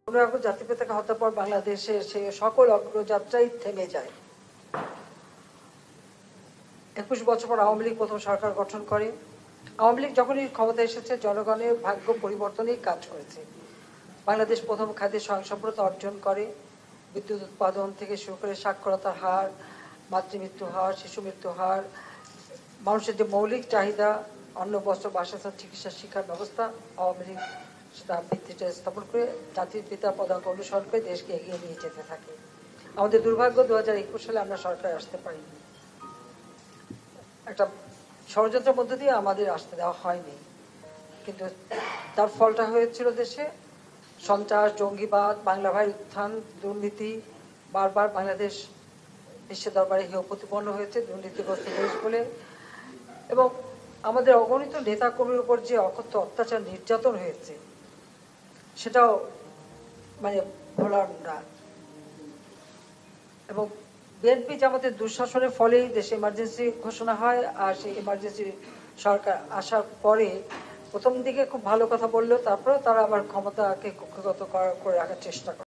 15 August জাতির পিতাকে হত্যার পর বাংলাদেশের সে সকল অগ্রযাত্রাই থেমে যায়। 21 বছর পর আওয়ামী লীগ প্রথম সরকার গঠন করে। আওয়ামী লীগ যখনই ক্ষমতায় এসেছে জনগণের ভাগ্য পরিবর্তনেই কাজ করেছে। বাংলাদেশ প্রথম খাদ্যে স্বয়ংসম্পূর্ণতা অর্জন করে। বিদ্যুৎ উৎপাদন থেকে শুরু করে সাক্ষরতার হার, মাতৃমৃত্যু হার, শিশু মৃত্যু হার, মানুষের যে মৌলিক চাহিদা, অন্ন, বস্ত্র, বাসস্থান, চিকিৎসা, শিক্ষার ব্যবস্থা আওয়ামী লীগ সেটা ভিত্তিটা স্থাপন করে জাতির পিতার পদাঙ্ক অনুসরণ করে দেশকে এগিয়ে নিয়ে যেতে থাকে। আমাদের দুর্ভাগ্য 2021 সালে আমরা সরকারে আসতে পারিনি। একটা ষড়যন্ত্রের মধ্য দিয়ে আমাদের আসতে দেওয়া হয়নি, কিন্তু তার ফলটা হয়েছিল দেশে সন্ত্রাস, জঙ্গিবাদ, বাংলা ভাইয়ের উত্থান, দুর্নীতি। বারবার বাংলাদেশ বিশ্বের দরবারে হেয় প্রতিপন্ন হয়েছে দুর্নীতিগ্রস্ত দেশ বলে। এবং আমাদের অগণিত নেতা কর্মীর উপর যে অকথ্য অত্যাচার, নির্যাতন হয়েছে সেটাও মানে ভোলার না। এবং বিএনপি জামাতের দুঃশাসনের ফলেই দেশে ইমার্জেন্সি ঘোষণা হয়। আর সেই ইমার্জেন্সি সরকার আসার পরে প্রথম দিকে খুব ভালো কথা বললেও তারপরেও তারা আবার ক্ষমতাকে কক্ষগত করে রাখার চেষ্টা করে।